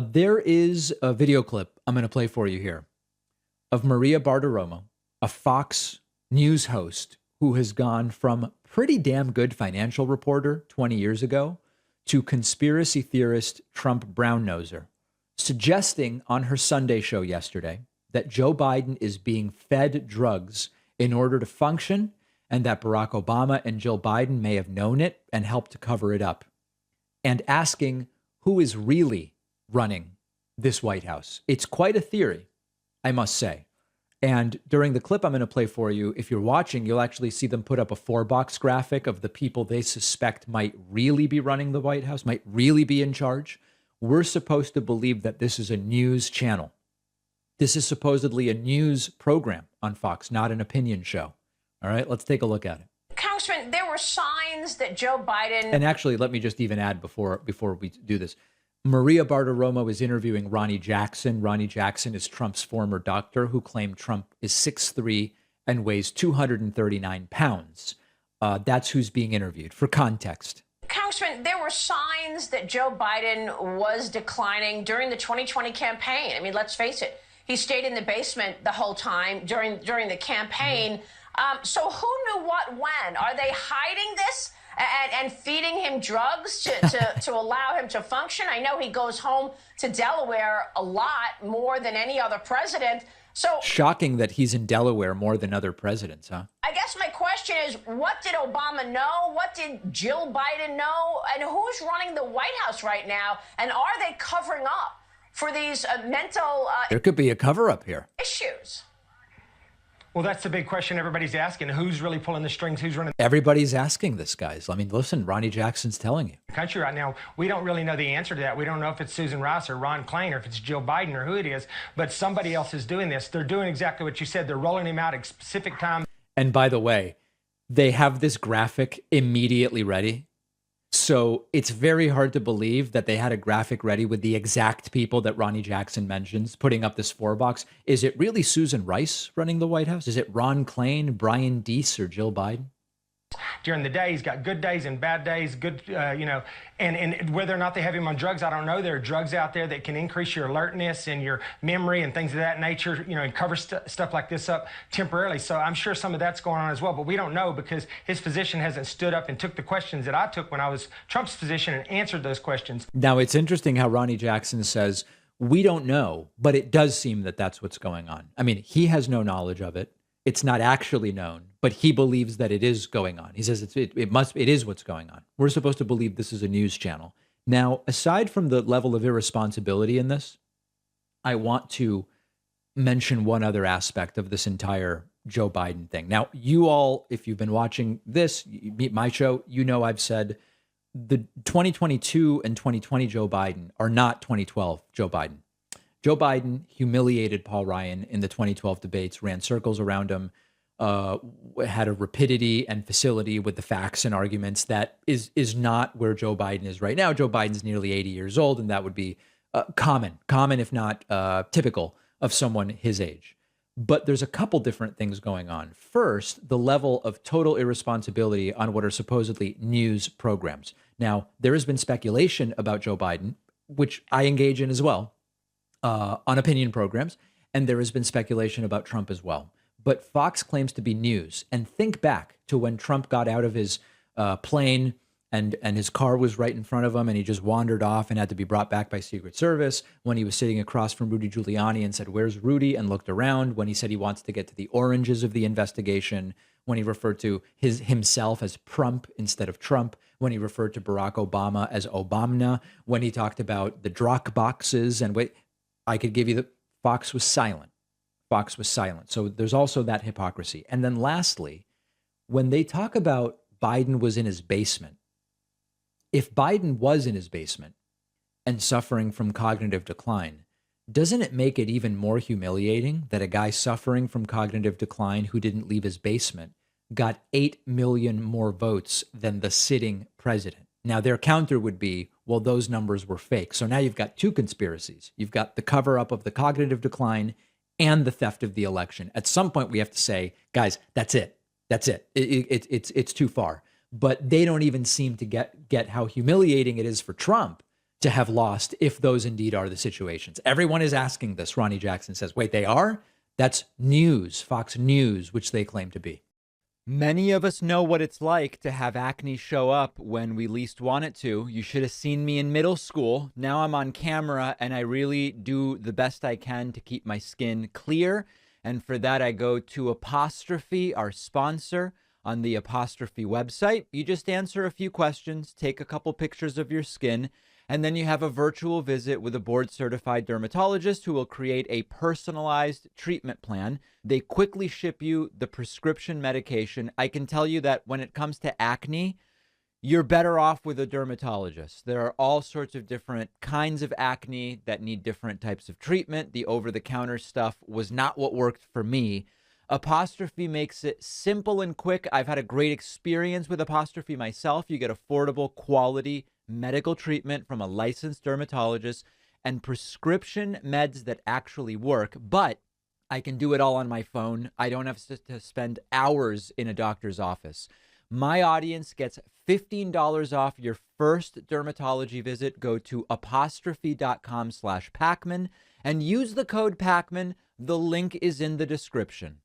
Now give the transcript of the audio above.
There is a video clip I'm going to play for you here of Maria Bartiromo, a Fox News host who has gone from pretty damn good financial reporter 20 years ago to conspiracy theorist Trump brown noser, suggesting on her Sunday show yesterday that Joe Biden is being fed drugs in order to function and that Barack Obama and Jill Biden may have known it and helped to cover it up, and asking who is really running this White House. It's quite a theory, I must say. And during the clip I'm going to play for you, if you're watching, you'll actually see them put up a 4-box graphic of the people they suspect might really be running the White House, might really be in charge. We're supposed to believe that this is a news channel. This is supposedly a news program on Fox, not an opinion show. All right, let's take a look at it. Congressman, there were signs that Joe Biden... And actually, let me just even add before we do this. Maria Bartiromo is interviewing Ronnie Jackson. Ronnie Jackson is Trump's former doctor who claimed Trump is 6'3" and weighs 239 pounds. That's who's being interviewed, for context. Congressman, there were signs that Joe Biden was declining during the 2020 campaign. I mean, let's face it. He stayed in the basement the whole time during the campaign. So who knew what when? Are they hiding this and feeding him drugs to allow him to function? I know he goes home to Delaware a lot, more than any other president. So shocking that he's in Delaware more than other presidents, huh? I guess my question is, what did Obama know? What did Jill Biden know? And who's running the White House right now? And are they covering up for these mental there could be a cover up here. Issues? Well, that's the big question everybody's asking. Who's really pulling the strings? Who's running Everybody's asking this, guys. I mean, listen, Ronnie Jackson's telling you. the country right now? We don't really know the answer to that. We don't know if it's Susan Rice or Ron Klain or if it's Jill Biden or who it is, but somebody else is doing this. They're doing exactly what you said. They're rolling him out at specific time. And by the way, they have this graphic immediately ready. So it's very hard to believe that they had a graphic ready with the exact people that Ronnie Jackson mentions, putting up this 4-box. Is it really Susan Rice running the White House? Is it Ron Klain, Brian Deese, or Jill Biden? During the day, he's got good days and bad days, good, and whether or not they have him on drugs, I don't know. There are drugs out there that can increase your alertness and your memory and things of that nature, and cover stuff like this up temporarily. So I'm sure some of that's going on as well, but we don't know because his physician hasn't stood up and took the questions that I took when I was Trump's physician and answered those questions. Now, it's interesting how Ronnie Jackson says, we don't know, but it does seem that that's what's going on. I mean, he has no knowledge of it. It's not actually known, but he believes that it is going on. He says it is what's going on. We're supposed to believe this is a news channel. Now, aside from the level of irresponsibility in this, I want to mention one other aspect of this entire Joe Biden thing. Now, you all, if you've been watching this, my show, you know I've said the 2022 and 2020 Joe Biden are not 2012 Joe Biden. Joe Biden humiliated Paul Ryan in the 2012 debates, ran circles around him, had a rapidity and facility with the facts and arguments that is not where Joe Biden is right now. Joe Biden's nearly 80 years old, and that would be common if not typical of someone his age. But there's a couple different things going on. First, the level of total irresponsibility on what are supposedly news programs. Now, there has been speculation about Joe Biden, which I engage in as well, on opinion programs, and there has been speculation about Trump as well. But Fox claims to be news. And think back to when Trump got out of his plane and his car was right in front of him and he just wandered off and had to be brought back by Secret Service, when he was sitting across from Rudy Giuliani and said, "Where's Rudy?" and looked around, when he said he wants to get to the oranges of the investigation, when he referred to himself as Prump instead of Trump, when he referred to Barack Obama as Obama, when he talked about the Drock boxes and I could give you the Fox was silent. Fox was silent. So there's also that hypocrisy. And then lastly, when they talk about Biden was in his basement, if Biden was in his basement and suffering from cognitive decline, doesn't it make it even more humiliating that a guy suffering from cognitive decline who didn't leave his basement got 8 million more votes than the sitting president? Now, their counter would be, well, those numbers were fake. So now you've got two conspiracies. You've got the cover up of the cognitive decline and the theft of the election. At some point, we have to say, guys, that's it. That's it. It's too far. But they don't even seem to get how humiliating it is for Trump to have lost if those indeed are the situations. Everyone is asking this. Ronnie Jackson says, wait, they are? That's news, Fox News, which they claim to be. Many of us know what it's like to have acne show up when we least want it to. You should have seen me in middle school. Now I'm on camera and I really do the best I can to keep my skin clear. And for that, I go to Apostrophe, our sponsor, on the Apostrophe website. You just answer a few questions, take a couple pictures of your skin, and then you have a virtual visit with a board-certified dermatologist who will create a personalized treatment plan. They quickly ship you the prescription medication. I can tell you that when it comes to acne, you're better off with a dermatologist. There are all sorts of different kinds of acne that need different types of treatment. The over-the-counter stuff was not what worked for me. Apostrophe makes it simple and quick. I've had a great experience with Apostrophe myself. You get affordable, quality medical treatment from a licensed dermatologist and prescription meds that actually work, but I can do it all on my phone. I don't have to spend hours in a doctor's office. My audience gets $15 off your first dermatology visit. Go to apostrophe.com/Pacman and use the code Pacman. The link is in the description.